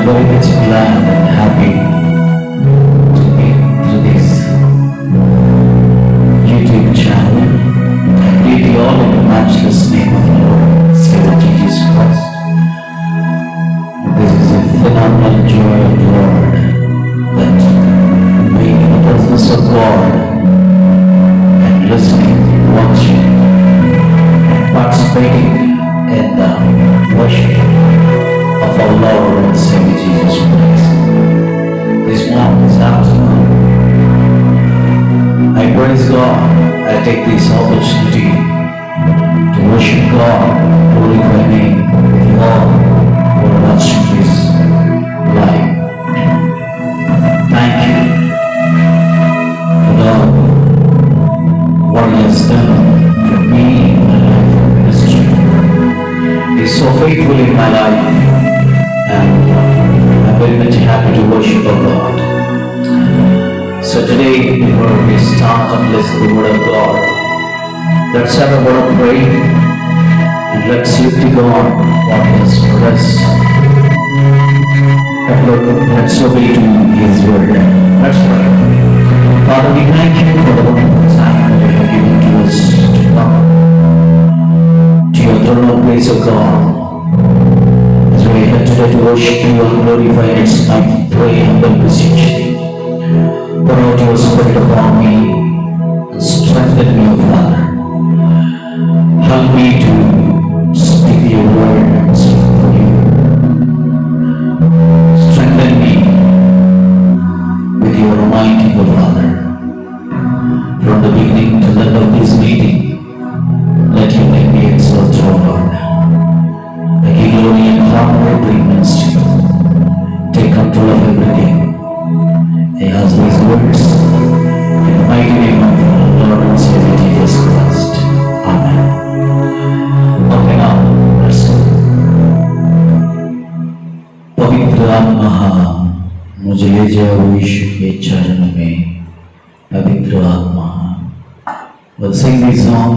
very much glad and happy to be through this YouTube channel. I greet you all in the matchless name of our Lord Savior Jesus Christ. This is a phenomenal joy of the Lord that being in the presence of God and listening, watching, and participating in the worship of our Lord and Savior Jesus Christ. This afternoon, I praise God. I take this opportunity to worship God, glorify Him with you all who are watching this live. Thank you for God, what He has done for me in my life and ministry. He is so faithful in my life, and I'm very much happy to worship our God. So today, before we start and listen to the word of God, let's have a word of prayer and let's look to God what He has for us. Let's obey to His word. Let's pray. Father, we thank you for the wonderful time that you have given to us to come to your throne of grace, O God. As we are here today to worship you and glorify your name, pray and beseech thee. Pour out your Spirit upon me and strengthen me, O Father. Help me to speak your word and speak for you. Strengthen me with your anointing, O Father. From the beginning to the end of this meeting, let your name be exalted, O Lord. I give glory and honor and greatness to you. Take control of everything. I ask these words in the mighty name of our Lord and Savior Jesus Christ. Amen. Okay, now let's go. पवित्र आत्मा मुझे ले जाओ यीशु के चरण में. पवित्र आत्मा. We'll sing this song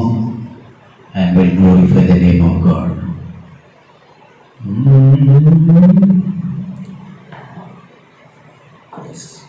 and we'll glorify the name of God. Yes.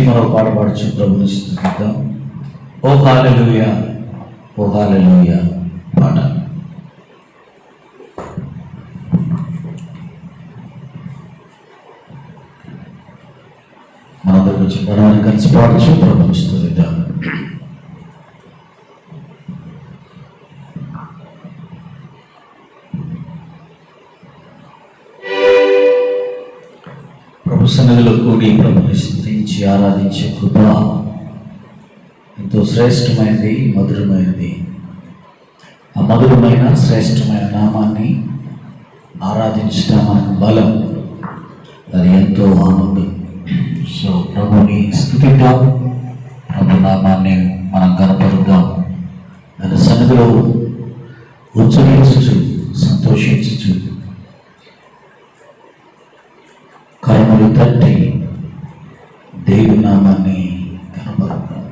మరో పాట పాడుచు ప్రభుని స్తుతిద్దాం. ఓ హల్లెలూయా, ఓ హల్లెలూయా పాట. మనందరి గురించి పడవని కలిసి పాడుచు ప్రభుని స్తుతిద్దాం. ప్రభు సన్నిధిలో కూడి ప్రభుని స్తుతించి ఆరాధించే కృప ఎంతో శ్రేష్టమైనది, మధురమైనది. ఆ మధురమైన శ్రేష్టమైన నామాన్ని ఆరాధించడం మనకు బలం, అది ఎంతో ఆనందం. సో ప్రభుని స్తుతిద్దాం, ప్రభు నామాన్ని మనం కనపరుద్దాం. ఆయన సన్నిధిలో ఉచ్చరించు, సంతోషించు, కర్మలు తట్టి దేవుని నామాన్ని కనపరుద్దాం.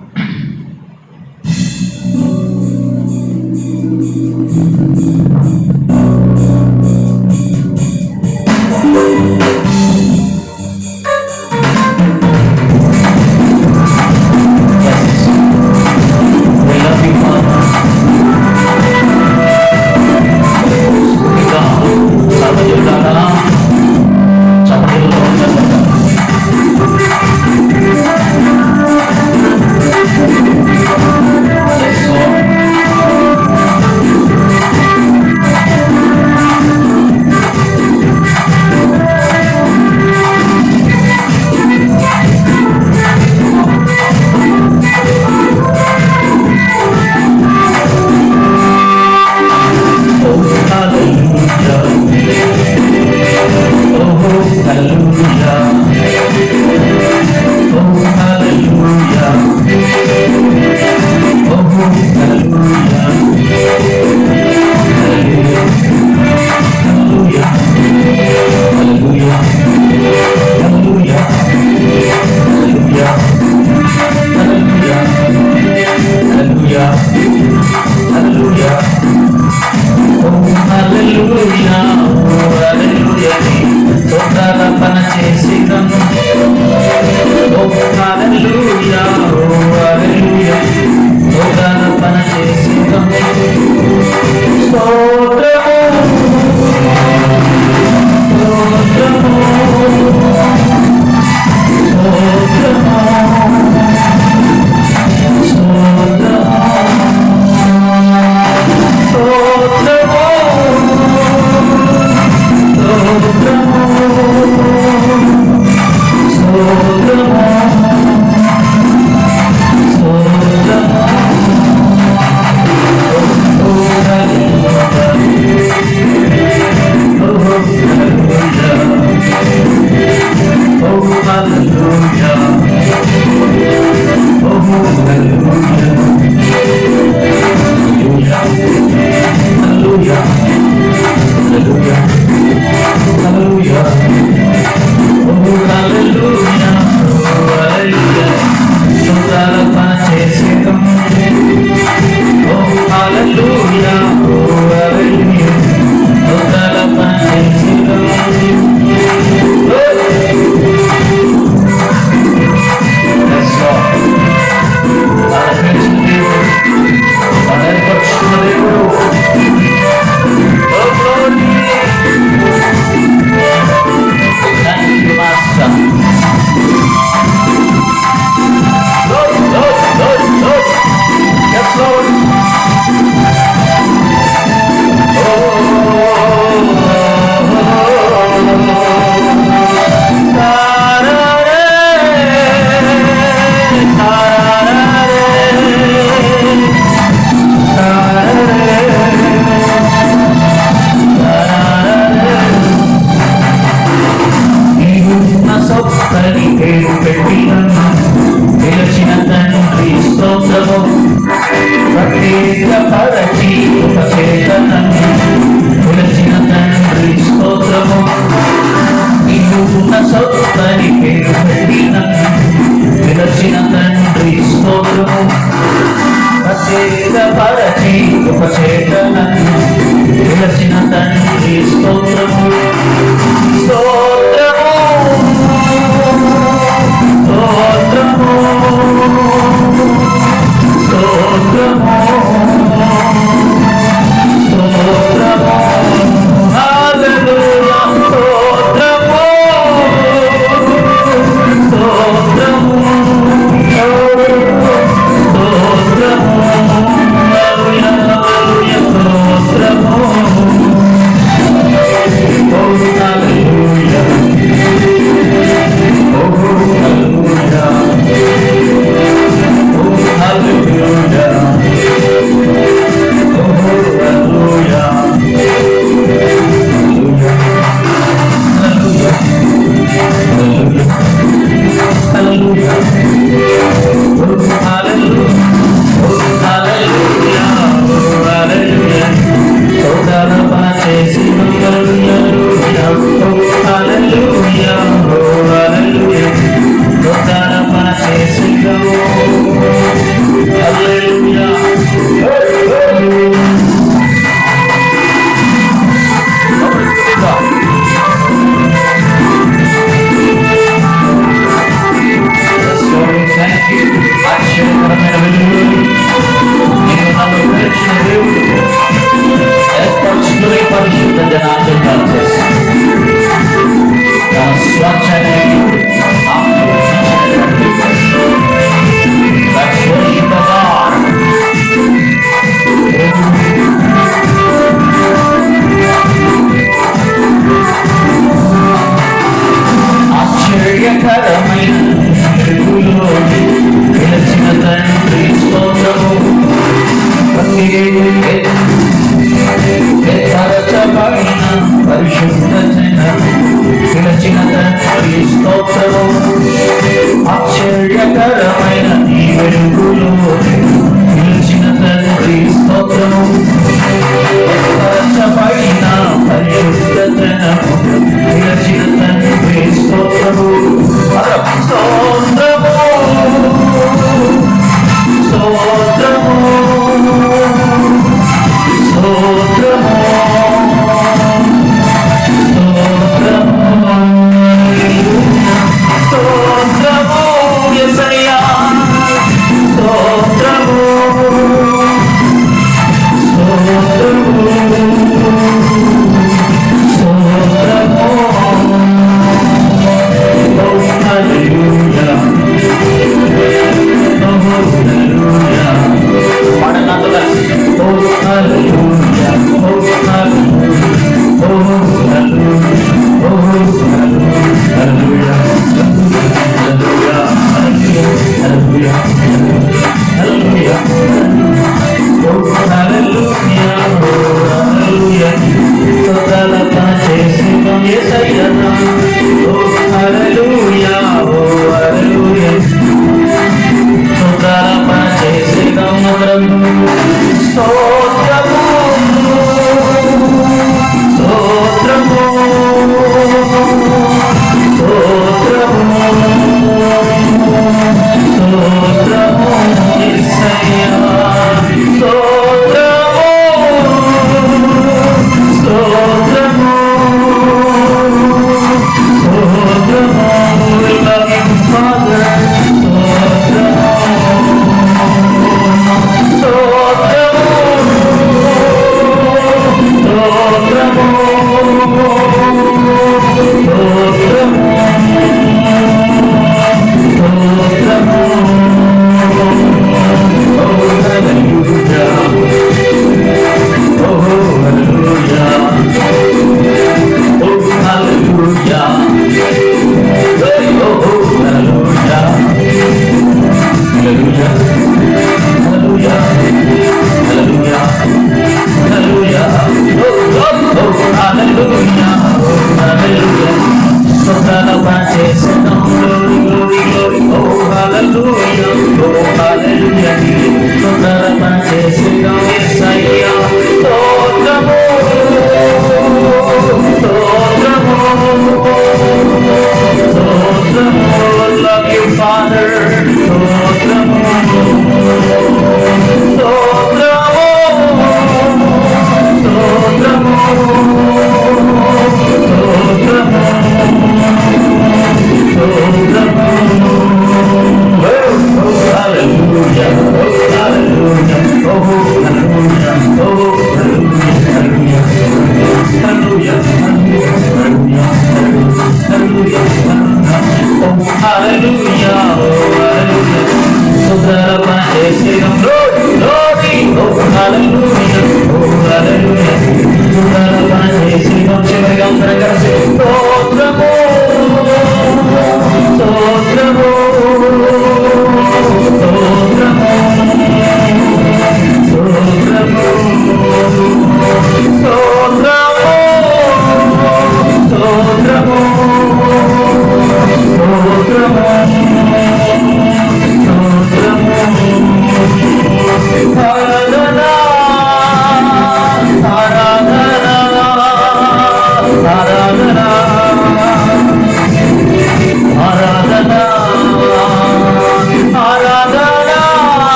స్తోత్రము ఎత్తరచబడిన పరిశుద్ధ జనం పిలిచిన తండ్రి స్తోత్రము. ఆశ్చర్యకరమైన ఈ వెలుగులో పిలిచిన తండ్రి స్తోత్రము. ఎత్తరచబడిన పరిశుద్ధ జనము పిలిచిన తండ్రి స్తోత్రము. స్తోత్రము స్తోత్రము స్తోత్రము స్తోత్రము యేసయ్యా స్తోత్రము స్తోత్రము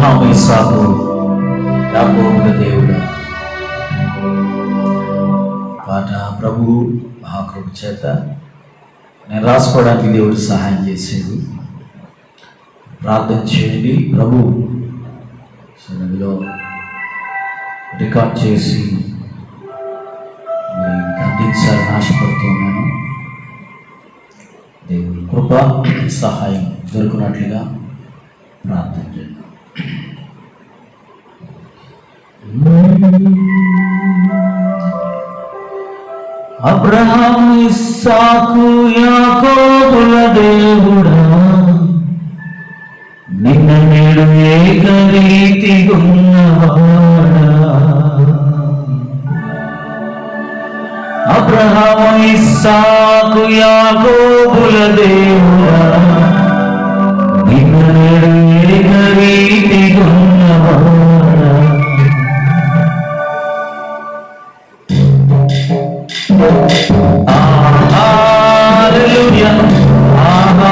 అబ్రహాము, ఇస్సాకు, యాకోబుల దేవుడా. పాట ప్రభు మహాకృప చేత నేను రాసుకోవడానికి దేవుడు సహాయం చేసేది. ప్రార్థన చేయండి. ప్రభు సన్నిధిలో రికార్డ్ చేసి మరి మీకు అందించాలని ఆశపడుతున్నాను. దేవుడి కృప సహాయం దొరికినట్లుగా ప్రార్థన చేయండి. అబ్రహాము, ఇస్సాకు, యాకోబుల దేవుడా, నిన్న నేడు ఏకరీతిగున్నవాడా. అబ్రహాము, ఇస్సాకు, యాకోబుల దేవుడా, నిన్న నేడు ఏకరీతిగున్నవాడా. Hallelujah, hallelujah.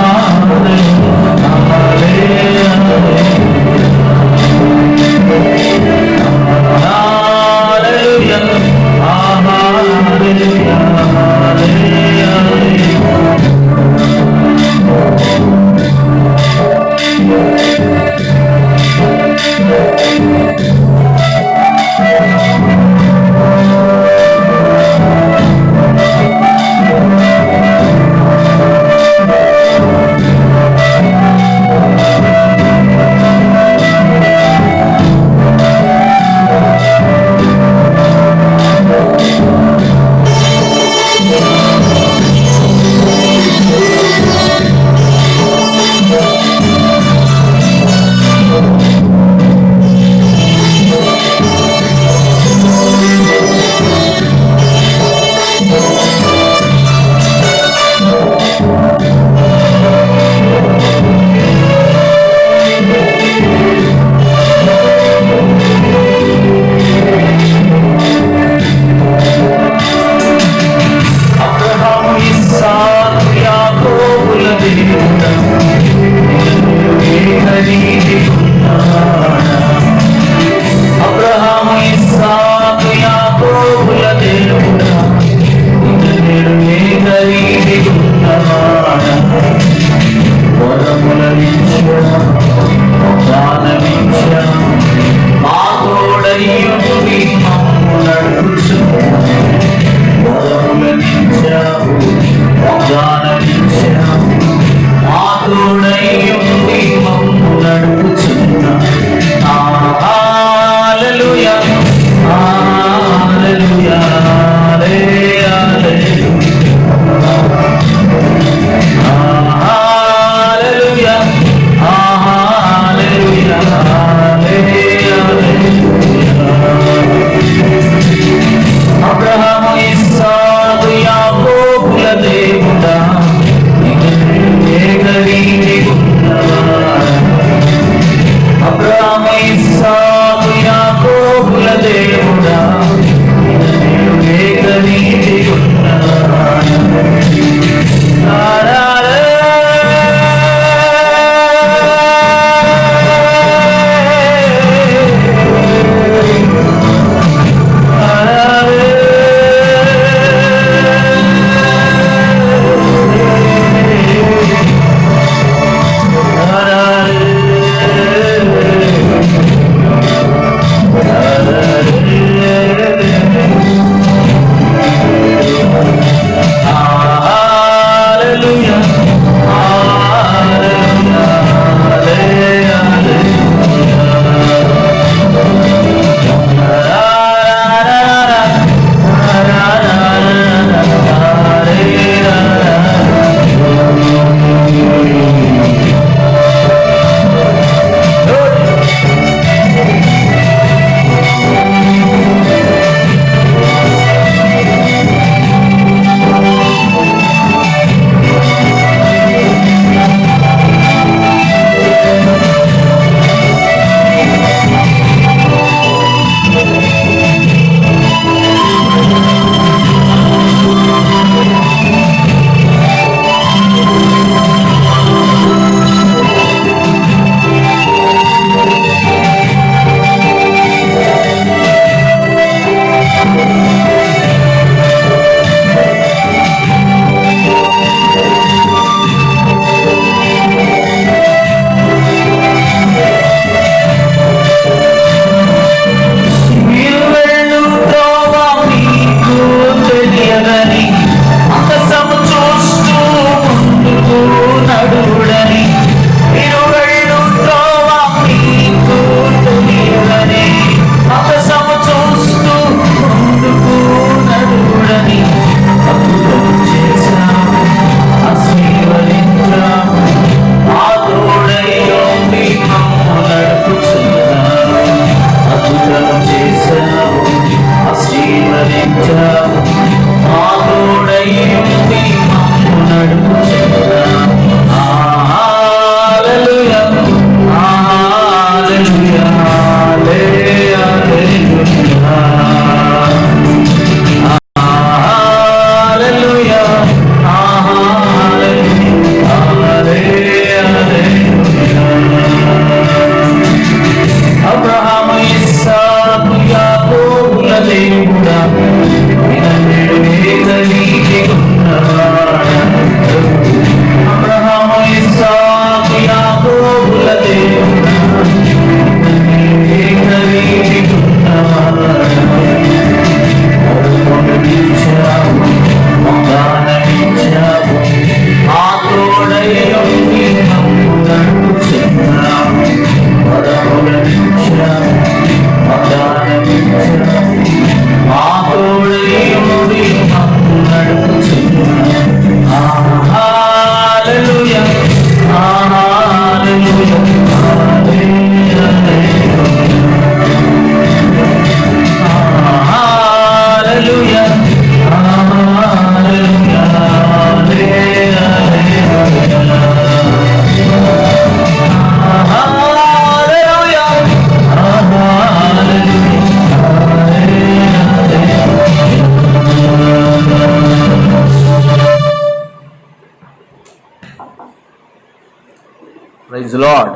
Praise Lord.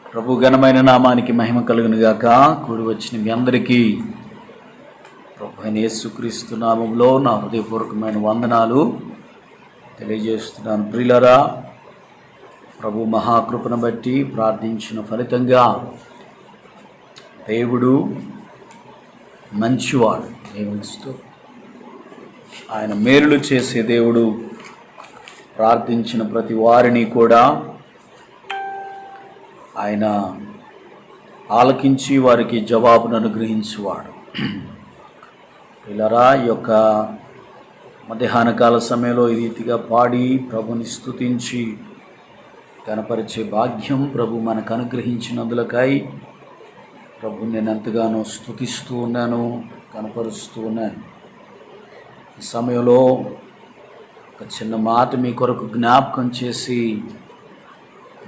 ప్రభు ఘనమైన నామానికి మహిమ కలుగును గాక. కూడి వచ్చిన మీ అందరికీ ప్రభు అయిన యేసుక్రీస్తు నామములో నా హృదయపూర్వకమైన వందనాలు తెలియజేస్తున్నాను. ప్రియులారా, ప్రభు మహాకృపను బట్టి ప్రార్థించిన ఫలితంగా దేవుడు మంచివాడు. దేవునిస్తూ ఆయన మేలులు చేసే దేవుడు. ప్రార్థించిన ప్రతి వారిని కూడా ఆయన ఆలకించి వారికి జవాబును అనుగ్రహించువాడు. పిల్లరా, ఈ యొక్క మధ్యాహ్నకాల సమయంలో ఈ రీతిగా పాడి ప్రభుని స్తుతించి కనపరిచే భాగ్యం ప్రభు మనకు అనుగ్రహించినందులకై ప్రభు నేను ఎంతగానో స్తుతిస్తూ ఉన్నాను, కనపరుస్తూ ఉన్నాను. ఈ సమయంలో ఒక చిన్న మాట మీ కొరకు జ్ఞాపకం చేసి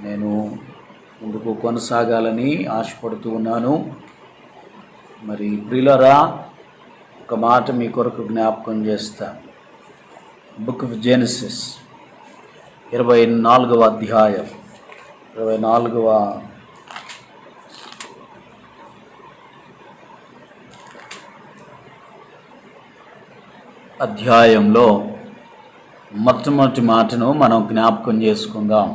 నేను ముందుకు కొనసాగాలని ఆశపడుతూ ఉన్నాను. మరి ప్రియులారా, ఒక మాట మీ కొరకు జ్ఞాపకం చేస్తాను. బుక్ ఆఫ్ జెనసిస్ 24వ అధ్యాయం 24వ అధ్యాయంలో మొట్టమొదటి మాటను మనం జ్ఞాపకం చేసుకుందాం.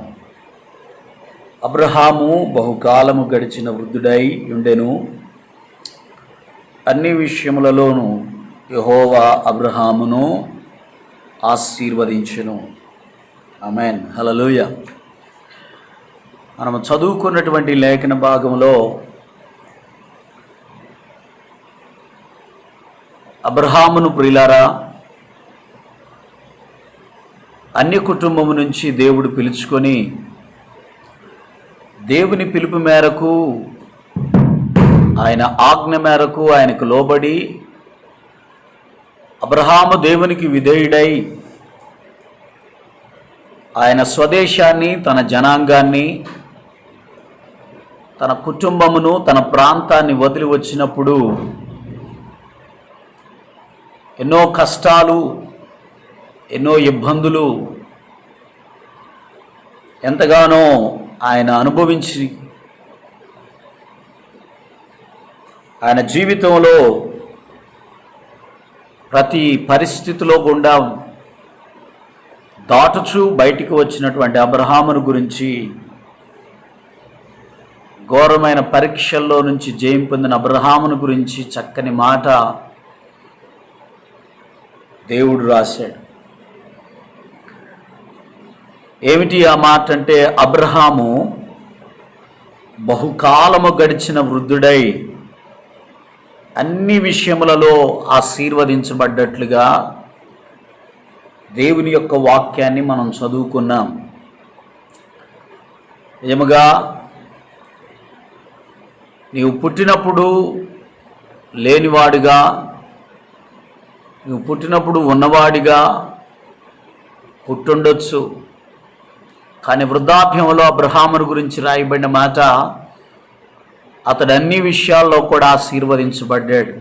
అబ్రహాము బహుకాలము గడిచిన వృద్ధుడై ఉండెను. అన్ని విషయములలోనూ యెహోవా అబ్రహామును ఆశీర్వదించెను. ఆమేన్, హల్లెలూయా. మనం చదువుకున్నటువంటి లేఖన భాగంలో అబ్రహామును ప్రియులారా అన్య కుటుంబము నుంచి దేవుడు పిలుచుకొని దేవుని పిలుపు మేరకు, ఆయన ఆజ్ఞ మేరకు ఆయనకు లోబడి అబ్రహాము దేవునికి విధేయుడై ఆయన స్వదేశాన్ని, తన జనాంగాన్ని, తన కుటుంబమును, తన ప్రాంతాన్ని వదిలి వచ్చినప్పుడు ఎన్నో కష్టాలు, ఎన్నో ఇబ్బందులు ఎంతగానో ఆయన అనుభవించి ఆయన జీవితంలో ప్రతి పరిస్థితిలో గుండా దాటుచూ బయటికి వచ్చినటువంటి అబ్రహామును గురించి, ఘోరమైన పరీక్షల్లో నుంచి జయం పొందిన అబ్రహామును గురించి చక్కని మాట దేవుడు రాశాడు. ఏమిటి ఆ మాట అంటే, అబ్రహాము బహుకాలము గడిచిన వృద్ధుడై అన్ని విషయములలో ఆశీర్వదించబడ్డట్లుగా దేవుని యొక్క వాక్యాన్ని మనం చదువుకున్నాం. నిజముగా నీవు పుట్టినప్పుడు లేనివాడిగా, నువ్వు పుట్టినప్పుడు ఉన్నవాడిగా పుట్టుండొచ్చు. కానీ వృద్ధాప్యంలో అబ్రహామును గురించి రాయబడిన మాట, అతడు అన్ని విషయాల్లో కూడా ఆశీర్వదించబడ్డాడు.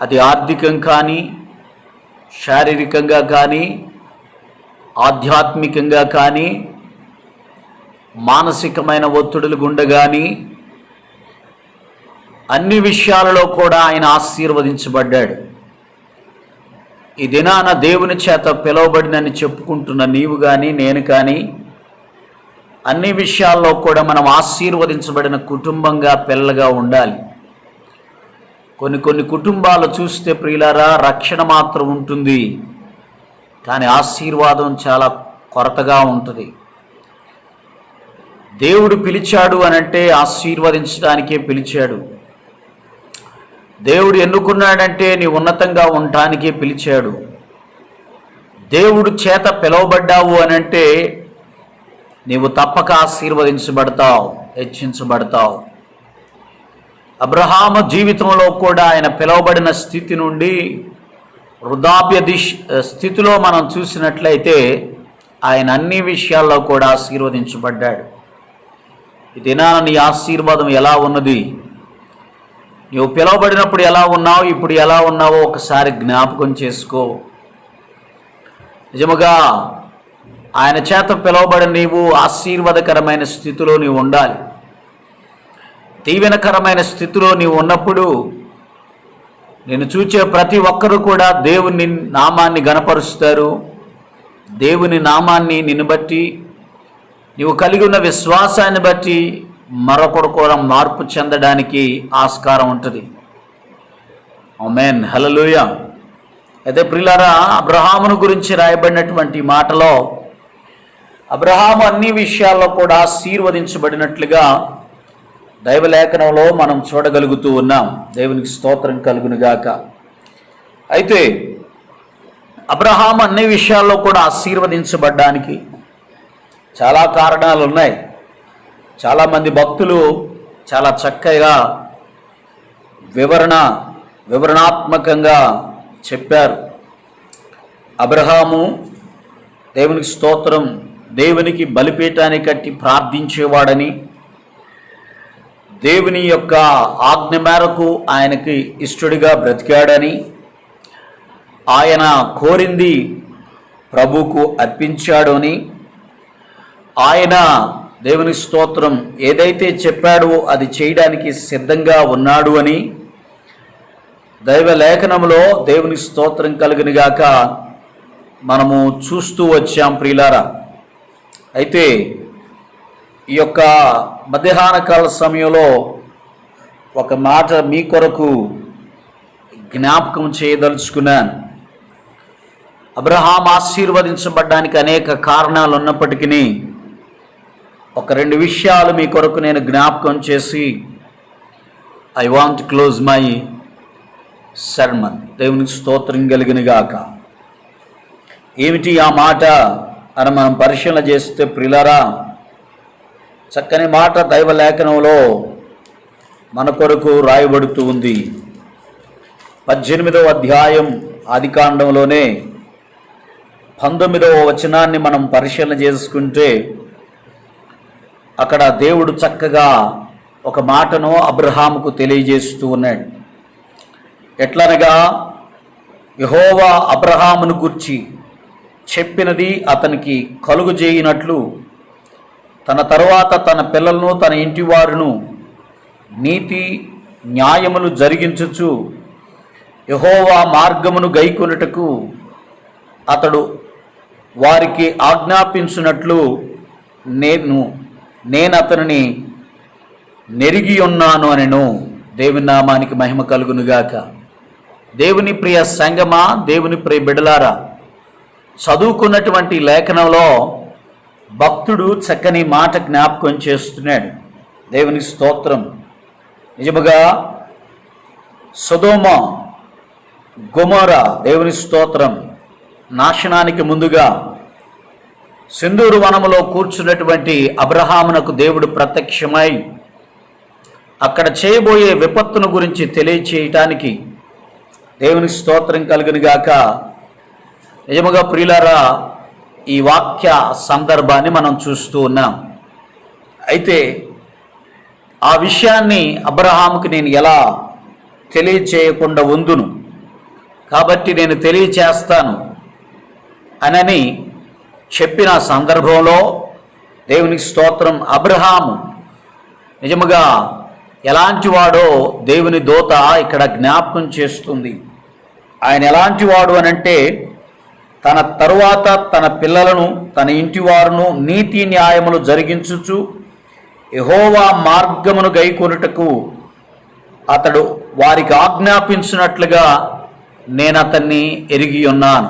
అది ఆర్థికం కానీ, శారీరకంగా కానీ, ఆధ్యాత్మికంగా కానీ, మానసికమైన ఒత్తిడులు గుండా కానీ, అన్ని విషయాలలో కూడా ఆయన ఆశీర్వదించబడ్డాడు. ఈ దినాన దేవుని చేత పిలువబడినని చెప్పుకుంటున్న నీవు కానీ నేను కానీ అన్ని విషయాల్లో కూడా మనం ఆశీర్వదించబడిన కుటుంబంగా పిల్లగా ఉండాలి. కొన్ని కుటుంబాలు చూస్తే ప్రియులారా రక్షణ మాత్రం ఉంటుంది, కానీ ఆశీర్వాదం చాలా కొరతగా ఉంటుంది. దేవుడు పిలిచాడు అనంటే ఆశీర్వదించడానికే పిలిచాడు. దేవుడు ఎన్నుకున్నాడంటే నీ ఉన్నతంగా ఉండటానికే పిలిచాడు. దేవుడు చేత పిలువబడ్డావు అనంటే నీవు తప్పక ఆశీర్వదించబడతావు, హెచ్చించబడతావు. అబ్రహాము జీవితంలో కూడా ఆయన పిలువబడిన స్థితి నుండి వృద్ధాప్య స్థితిలో మనం చూసినట్లయితే ఆయన అన్ని విషయాల్లో కూడా ఆశీర్వదించబడ్డాడు. ఈ దినాన నీ ఆశీర్వాదం ఎలా ఉన్నది? నువ్వు పిలువబడినప్పుడు ఎలా ఉన్నావు, ఇప్పుడు ఎలా ఉన్నావో ఒకసారి జ్ఞాపకం చేసుకో. నిజముగా ఆయన చేత పిలువబడిన నీవు ఆశీర్వాదకరమైన స్థితిలో నీవు ఉండాలి. దీవెనకరమైన స్థితిలో నీవు ఉన్నప్పుడు నేను చూచే ప్రతి ఒక్కరూ కూడా దేవుని నామాన్ని గణపరుస్తారు. దేవుని నామాన్ని నిన్ను బట్టి, నీవు కలిగి ఉన్న విశ్వాసాన్ని బట్టి మరొకడు కూడా మార్పు చెందడానికి ఆస్కారం ఉంటుంది. ఆమేన్, హల్లెలూయా. అయితే ప్రియులారా, అబ్రహామును గురించి రాయబడినటువంటి మాటలో అబ్రహాము అన్ని విషయాల్లో కూడా ఆశీర్వదించబడినట్లుగా దైవలేఖనంలో మనం చూడగలుగుతూ ఉన్నాం. దేవునికి స్తోత్రం కలుగునుగాక. అయితే అబ్రహాము అన్ని విషయాల్లో కూడా ఆశీర్వదించబడ్డానికి చాలా కారణాలు ఉన్నాయి. చాలామంది భక్తులు చాలా చక్కగా వివరణాత్మకంగా చెప్పారు. అబ్రహాము దేవునికి స్తోత్రం, దేవునికి బలిపీఠాన్ని కట్టి ప్రార్థించేవాడని, దేవుని యొక్క ఆజ్ఞ మేరకు ఆయనకి ఇష్టడిగా బ్రతికాడని, ఆయన కోరింది ప్రభువుకు అర్పించాడు అని, ఆయన దేవుని స్తోత్రం ఏదైతే చెప్పాడో అది చేయడానికి సిద్ధంగా ఉన్నాడు అని దైవ లేఖనంలో దేవుని స్తోత్రం కలుగునుగాక మనము చూస్తూ వచ్చాం ప్రియులారా. అయితే ఈ యొక్క మధ్యాహ్న కాల సమయంలో ఒక మాట మీ కొరకు జ్ఞాపకం చేయదలుచుకున్నాను. అబ్రహాం ఆశీర్వదించబడ్డానికి అనేక కారణాలు ఉన్నప్పటికీ ఒక 2 విషయాలు మీ కొరకు నేను జ్ఞాపకం చేసి I want close my sermon. దేవునికి స్తోత్రం కలిగినగాక. ఏమిటి ఆ మాట అని మనం పరిశీలన చేస్తే ప్రియులారా, చక్కని మాట దైవ లేఖనంలో మన కొరకు రాయబడుతూ ఉంది. 18వ అధ్యాయం ఆదికాండంలోనే 19వ వచనాన్ని మనం పరిశీలన చేసుకుంటే అక్కడ దేవుడు చక్కగా ఒక మాటను అబ్రహాముకు తెలియజేస్తూ ఉన్నాడు. ఎట్లనగా, యెహోవా అబ్రహామును గూర్చి చెప్పినది అతనికి కలుగజేయినట్లు తన తరువాత తన పిల్లలను తన ఇంటివారును నీతి న్యాయములు జరిగించుచు యెహోవా మార్గమును గైకొనుటకు అతడు వారికి ఆజ్ఞాపించున్నట్లు నేను అతనిని నెరిగి ఉన్నాను అనెను. దేవుని నామానికి మహిమ కలుగునుగాక. దేవుని ప్రియ సంగమా, దేవుని ప్రియ బిడ్డలారా, చదువుకున్నటువంటి లేఖనంలో భక్తుడు చక్కని మాట జ్ఞాపకం చేస్తున్నాడు. దేవుని స్తోత్రం. నిజముగా సొదొమ గొమొర్రా, దేవుని స్తోత్రం, నాశనానికి ముందుగా సింధూరు వనములో కూర్చున్నటువంటి అబ్రహామునకు దేవుడు ప్రత్యక్షమై అక్కడ చేయబోయే విపత్తును గురించి తెలియచేయటానికి దేవుని స్తోత్రం కలుగునుగాక. నిజముగా ప్రియులారా, ఈ వాక్య సందర్భాన్ని మనం చూస్తూ ఉన్నాం. అయితే ఆ విషయాన్ని అబ్రహాముకి నేను ఎలా తెలియచేయకుండా ఉందును, కాబట్టి నేను తెలియచేస్తాను అనని చెప్పిన సందర్భంలో దేవునికి స్తోత్రం, అబ్రహాము నిజముగా ఎలాంటి వాడో దేవుని దూత ఇక్కడ జ్ఞాపకం చేస్తుంది. ఆయన ఎలాంటి వాడు అనంటే తన తరువాత తన పిల్లలను తన ఇంటి వారును నీతి న్యాయములు జరిగించుచు యెహోవా మార్గమును గైకొనుటకు అతడు వారికి ఆజ్ఞాపించినట్లుగా నేను అతన్ని ఎరిగి ఉన్నాను.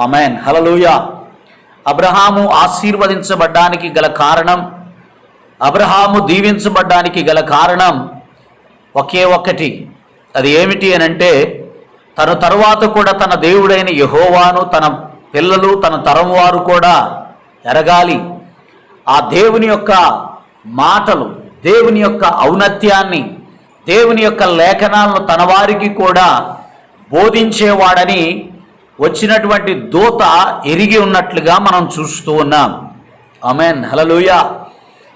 ఆమేన్, హల్లెలూయా. అబ్రహాము ఆశీర్వదించబడ్డానికి గల కారణం, అబ్రహాము దీవించబడ్డానికి గల కారణం ఒకే ఒక్కటి. అది ఏమిటి అనంటే తన తరువాత కూడా తన దేవుడైన యెహోవాను తన పిల్లలు తన తరం వారు కూడా ఎరగాలి. ఆ దేవుని యొక్క మాటలు, దేవుని యొక్క ఔన్నత్యాన్ని, దేవుని యొక్క లేఖనాలను తన వారికి కూడా బోధించేవాడని వచ్చినటువంటి దూత ఎరిగి ఉన్నట్లుగా మనం చూస్తూ ఉన్నాం. ఆమేన్, హల్లెలూయా.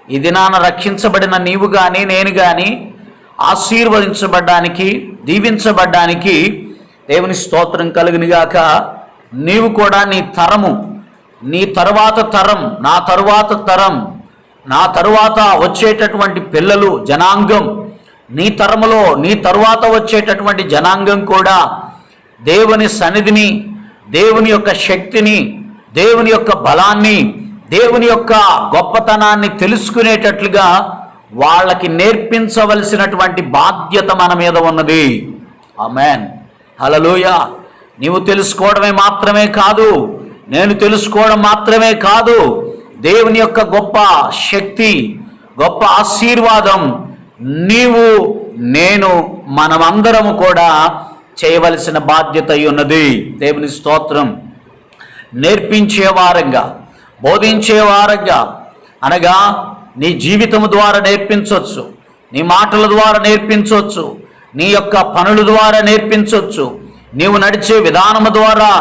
ఈ దినాన రక్షించబడిన నీవు కానీ నేను కానీ ఆశీర్వదించబడ్డానికి, దీవించబడ్డానికి దేవుని స్తోత్రం కలుగునుగాక. నీవు కూడా నీ తరము, నీ తరువాత తరం, నా తరువాత తరం, నా తరువాత వచ్చేటటువంటి పిల్లలు, జనాంగం, నీ తరములో నీ తరువాత వచ్చేటటువంటి జనాంగం కూడా దేవుని సన్నిధిని, దేవుని యొక్క శక్తిని, దేవుని యొక్క బలాన్ని, దేవుని యొక్క గొప్పతనాన్ని తెలుసుకునేటట్లుగా వాళ్ళకి నేర్పించవలసినటువంటి బాధ్యత మన మీద ఉన్నది. ఆమేన్, హల్లెలూయా. నీవు తెలుసుకోవడమే మాత్రమే కాదు, నేను తెలుసుకోవడం మాత్రమే కాదు, దేవుని యొక్క గొప్ప శక్తి, గొప్ప ఆశీర్వాదం నీవు నేను మనమందరము కూడా చేయవలసిన బాధ్యత ఉన్నది. దేవుని స్తోత్రం. నేర్పించేవారంగా, బోధించేవారంగా అనగా నీ జీవితం ద్వారా నేర్పించవచ్చు, నీ మాటల ద్వారా నేర్పించవచ్చు, నీ యొక్క పనుల ద్వారా నేర్పించవచ్చు, నీవు నడిచే విధానము ద్వారా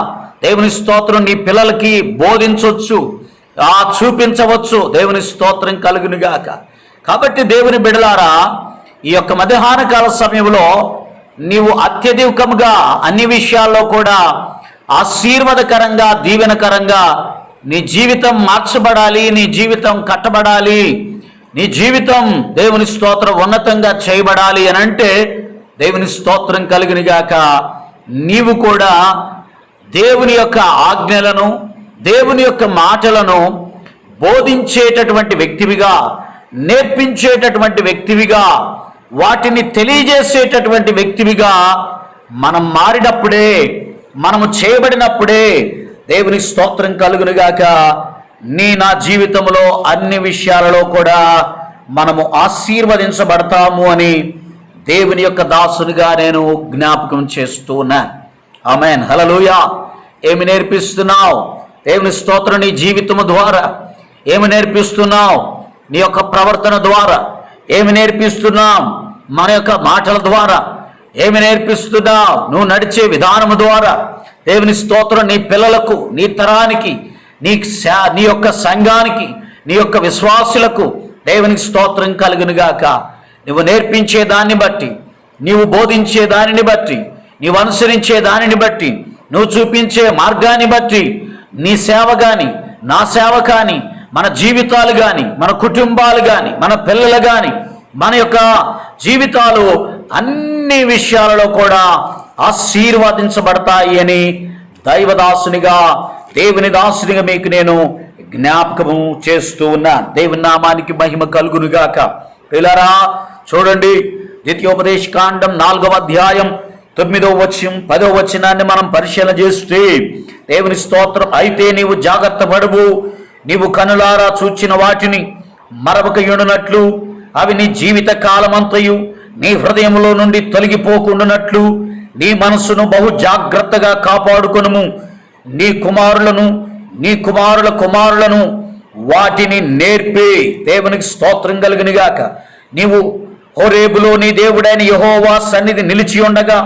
దేవుని స్తోత్రం నీ పిల్లలకి బోధించవచ్చు, చూపించవచ్చు. దేవుని స్తోత్రం కలుగునుగాక. కాబట్టి దేవుని బిడ్డలారా, ఈ యొక్క మధ్యాహ్న కాల సమయంలో నీవు అత్యధికంగా అన్ని విషయాల్లో కూడా ఆశీర్వాదకరంగా, దీవెనకరంగా నీ జీవితం మార్చబడాలి, నీ జీవితం కట్టబడాలి, నీ జీవితం దేవుని స్తోత్రం ఉన్నతంగా చేయబడాలి అని అంటే దేవుని స్తోత్రం కలుగునుగాక. నీవు కూడా దేవుని యొక్క ఆజ్ఞలను, దేవుని యొక్క మాటలను బోధించేటటువంటి వ్యక్తివిగా, నేర్పించేటటువంటి వ్యక్తివిగా, వాటిని తెలియజేసేటటువంటి వ్యక్తివిగా మనం మారినప్పుడే, మనము చేయబడినప్పుడే దేవుని స్తోత్రం కలుగునుగాక. నా జీవితంలో అన్ని విషయాలలో కూడా మనము ఆశీర్వదించబడతాము అని దేవుని యొక్క దాసునిగా నేను జ్ఞాపకం చేస్తూ ఉన్నాను. ఆమేన్, హల్లెలూయా. ఏమి నేర్పిస్తున్నావు? దేవుని స్తోత్రం నీ జీవితము ద్వారా ఏమి నేర్పిస్తున్నావు? నీ యొక్క ప్రవర్తన ద్వారా ఏమి నేర్పిస్తున్నావు? మన యొక్క మాటల ద్వారా ఏమి నేర్పిస్తున్నావు? నువ్వు నడిచే విధానము ద్వారా దేవుని స్తోత్రం నీ పిల్లలకు, నీ తరానికి, నీ యొక్క సంఘానికి, నీ యొక్క విశ్వాసులకు దేవునికి స్తోత్రం కలుగునుగాక. నువ్వు నేర్పించే దాన్ని బట్టి, నీవు బోధించే దానిని బట్టి, నీవు అనుసరించే దానిని బట్టి, నువ్వు చూపించే మార్గాన్ని బట్టి నీ సేవ కానీ, నా సేవ కానీ, మన జీవితాలు కానీ, మన కుటుంబాలు కానీ, మన పిల్లలు కానీ, మన యొక్క జీవితాలు అన్ని విషయాలలో కూడా ఆశీర్వదించబడతాయి అని దైవదాసునిగా, దేవుని దాసునిగా మీకు నేను జ్ఞాపకము చేస్తూ ఉన్నాను. దేవుని నామానికి మహిమ కలుగునుగాక. పిల్లరా చూడండి, ద్వితీయోపదేశ కాండం 4వ అధ్యాయం 9వ వచనం 10వ వచనాన్ని మనం పరిశీలన చేస్తే దేవుని స్తోత్రం. అయితే నీవు జాగ్రత్త పడువు, నీవు కనులారా చూచిన వాటిని మరవకయుండునట్లు, అవి నీ జీవిత కాలమంతయు నీ హృదయంలో నుండి తొలగిపోకుండానట్లు నీ మనసును బహు జాగ్రత్తగా కాపాడుకొనుము. నీ కుమారులను, నీ కుమారుల కుమారులను వాటిని నేర్పి. దేవునికి స్తోత్రం కలుగునుగాక. నీవు హోరేబులో నీ దేవుడైన యెహోవా సన్నిధి నిలిచి ఉండగా,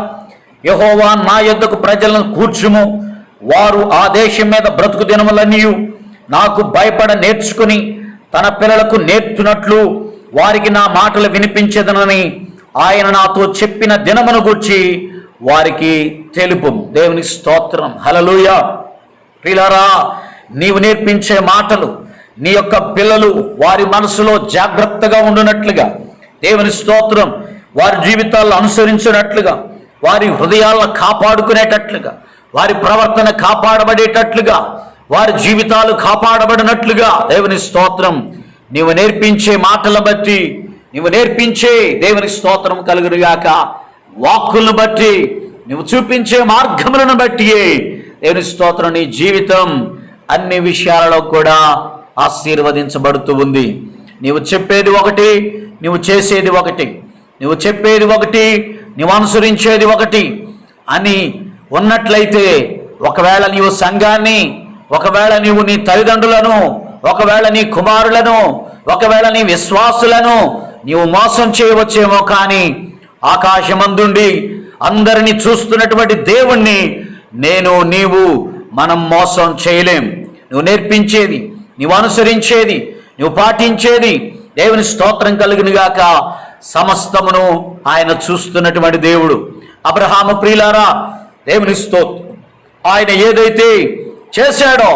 యెహోవా నా యొద్దకు ప్రజలను కూర్చుము, వారు ఆ దేశం మీద బ్రతుకు దినములన్నీ నాకు భయపడ నేర్చుకుని తన పిల్లలకు నేర్చునట్లు వారికి నా మాటలు వినిపించదనని ఆయన నాతో చెప్పిన దినమును గూర్చి వారికి తెలుపు. దేవుని స్తోత్రం, హల్లెలూయా. ప్రియులారా, నీవు నేర్పించే మాటలు నీ యొక్క పిల్లలు వారి మనసులో జాగ్రత్తగా ఉండునట్లుగా, దేవుని స్తోత్రం, వారి జీవితాల్లో అనుసరించినట్లుగా, వారి హృదయాలను కాపాడుకునేటట్లుగా, వారి ప్రవర్తన కాపాడబడేటట్లుగా, వారి జీవితాలు కాపాడబడినట్లుగా దేవుని స్తోత్రం. నీవు నేర్పించే మాటలను బట్టి, నీవు నేర్పించే దేవుని స్తోత్రం కలుగునుగాక. వాక్కులను బట్టి, నువ్వు చూపించే మార్గములను బట్టి దేవుని స్తోత్రం, నీ జీవితం అన్ని విషయాలలో కూడా ఆశీర్వదించబడుతూ ఉంది. నీవు చెప్పేది ఒకటి, నువ్వు చేసేది ఒకటి. నువ్వు చెప్పేది ఒకటి, నువ్వు అనుసరించేది ఒకటి అని ఉన్నట్లయితే, ఒకవేళ నీవు సంఘాన్ని, ఒకవేళ నీవు నీ తల్లిదండ్రులను, ఒకవేళ నీ కుమారులను, ఒకవేళ నీ విశ్వాసులను నీవు మోసం చేయవచ్చేమో, కానీ ఆకాశమందుండి అందరినీ చూస్తున్నటువంటి దేవుణ్ణి నీవు మనం మోసం చేయలేం. నువ్వు నేర్పించేది, నువ్వు అనుసరించేది, నువ్వు పాటించేది దేవుని స్తోత్రం కలుగునుగాక. సమస్తమును ఆయన చూస్తున్నటువంటి దేవుడు. అబ్రహాము ప్రియులారా, దేవుని స్తోత్రం. ఆయన ఏదైతే చేశాడో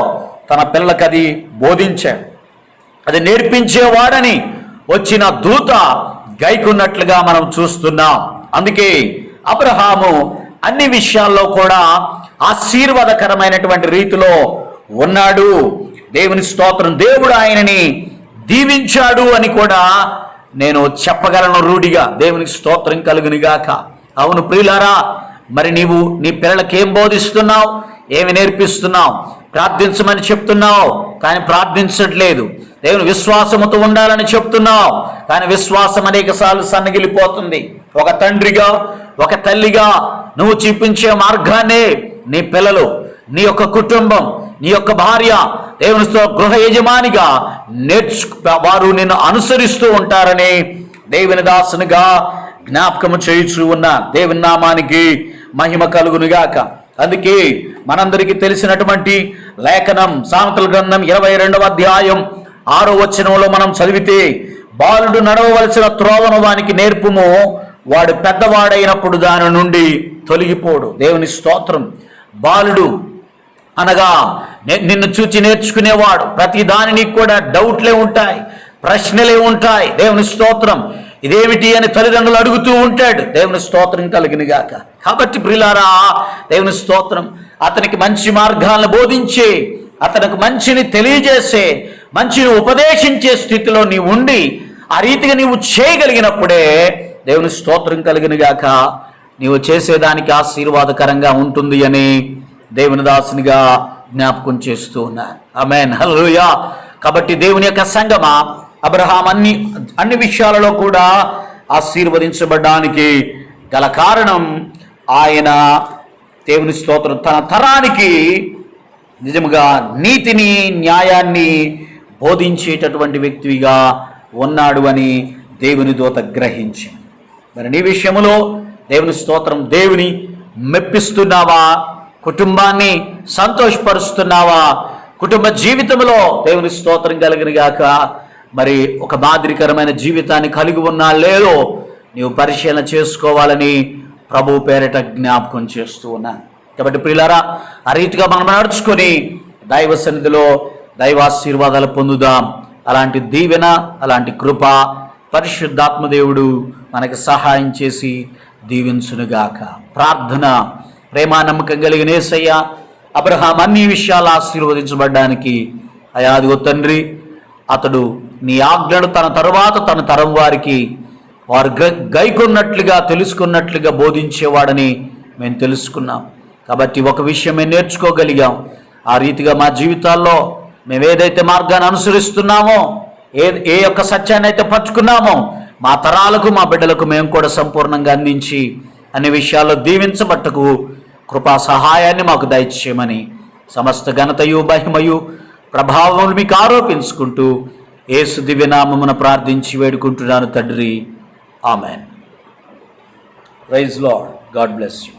తన పిల్లలకు అది బోధించాడు. అది నేర్పించేవాడని వచ్చిన దూత గైకున్నట్లుగా మనం చూస్తున్నాం. అందుకే అబ్రహాము అన్ని విషయాల్లో కూడా ఆశీర్వాదకరమైనటువంటి రీతిలో ఉన్నాడు. దేవుని స్తోత్రం. దేవుడు ఆయనని దీవించాడు అని కూడా నేను చెప్పగలను రూఢిగా. దేవునికి స్తోత్రం కలుగునుగాక. అవును ప్రియులారా, మరి నీవు నీ పిల్లలకి ఏం బోధిస్తున్నావు, ఏమి నేర్పిస్తున్నావు? ప్రార్థించమని చెప్తున్నావు, కానీ ప్రార్థించట్లేదు. దేవుని విశ్వాసముతో ఉండాలని చెప్తున్నావు, కానీ విశ్వాసం అనేకసార్లు సన్నగిలిపోతుంది. ఒక తండ్రిగా, ఒక తల్లిగా నువ్వు చూపించే మార్గాన్నే నీ పిల్లలు, నీ యొక్క కుటుంబం, నీ యొక్క భార్య, దేవునితో గృహ యజమానిగా వారు నిన్ను అనుసరిస్తూ ఉంటారని దేవుని దాసునిగా జ్ఞాపకము చేయుచు ఉన్న దేవుని నామానికి మహిమ కలుగునుగాక. అందుకే మనందరికీ తెలిసినటువంటి లేఖనం సామెతల గ్రంథం 22వ అధ్యాయం 6వ వచనంలో మనం చదివితే, బాలుడు నడవవలసిన త్రోవను వానికి నేర్పుము, వాడు పెద్దవాడైనప్పుడు దాని నుండి తొలగిపోడు. దేవుని స్తోత్రం. బాలుడు అనగా నిన్ను చూచి నేర్చుకునేవాడు. ప్రతి దానిని కూడా డౌట్లే ఉంటాయి, ప్రశ్నలే ఉంటాయి. దేవుని స్తోత్రం. ఇదేమిటి అని తల్లిదండ్రులు అడుగుతూ ఉంటాడు. దేవుని స్తోత్రం కలిగినగాక. కాబట్టి ప్రియులారా, దేవుని స్తోత్రం. అతనికి మంచి మార్గాలను బోధించే, అతనికి మంచిని తెలియజేసే, మంచిని ఉపదేశించే స్థితిలో నీవు ఉండి ఆ రీతిగా నీవు చేయగలిగినప్పుడే దేవుని స్తోత్రం కలిగినగాక నీవు చేసేదానికి ఆశీర్వాదకరంగా ఉంటుంది అని దేవుని దాసునిగా జ్ఞాపకం చేస్తూ ఉన్నాను. ఆమేన్, హల్లెలూయా. కాబట్టి దేవుని యొక్క సంగమా, అబ్రహాం అన్ని విషయాలలో కూడా ఆశీర్వదించబడడానికి గల కారణం ఆయన దేవుని స్తోత్రం తన తరానికి నిజముగా నీతిని, న్యాయాన్ని బోధించేటటువంటి వ్యక్తిగా ఉన్నాడు అని దేవుని దూత గ్రహించి, మరి నీ విషయంలో దేవుని స్తోత్రం, దేవుని మెప్పిస్తున్నావా? కుటుంబాన్ని సంతోషపరుస్తున్నావా? కుటుంబ జీవితంలో దేవుని స్తోత్రం కలిగినగాక మరి ఒక మాదిరికరమైన జీవితాన్ని కలిగి ఉన్నా లేదో నీవు పరిశీలన చేసుకోవాలని ప్రభు పేరిట జ్ఞాపకం చేస్తూ ఉన్నాను. కాబట్టి ప్రియులారా, ఆ రీతిగా మనం నడుచుకొని దైవ సన్నిధిలో దైవాశీర్వాదాలు పొందుదాం. అలాంటి దీవెన, అలాంటి కృప పరిశుద్ధాత్మదేవుడు మనకు సహాయం చేసి దీవించునుగాక. ప్రార్థన. ప్రేమ నమ్మకం కలిగిన యేసయ్య, అబ్రహాం అన్ని విషయాలు ఆశీర్వదించబడ్డానికి అయాదిగో తండ్రి, అతడు నీ ఆజ్ఞను తన తరువాత తన తరం వారికి వారు గైకొన్నట్లుగా, తెలుసుకున్నట్లుగా బోధించేవాడని మేము తెలుసుకున్నాం. కాబట్టి ఒక విషయం మేము నేర్చుకోగలిగాం. ఆ రీతిగా మా జీవితాల్లో మేము ఏదైతే మార్గాన్ని అనుసరిస్తున్నామో, ఏ యొక్క సత్యాన్ని అయితే పట్టుకున్నామో, మా తరాలకు, మా బిడ్డలకు మేము కూడా సంపూర్ణంగా అందించి అన్ని విషయాల్లో దీవించబట్టకు కృపా సహాయాన్ని మాకు దయచేయమని సమస్త ఘనతయు, మహిమయు, ప్రభావములు మీకు ఆరోపించుకుంటూ యేసు దివ్యనామమున ప్రార్థించి వేడుకుంటున్నాను తండ్రి. Amen. Praise Lord. God bless you.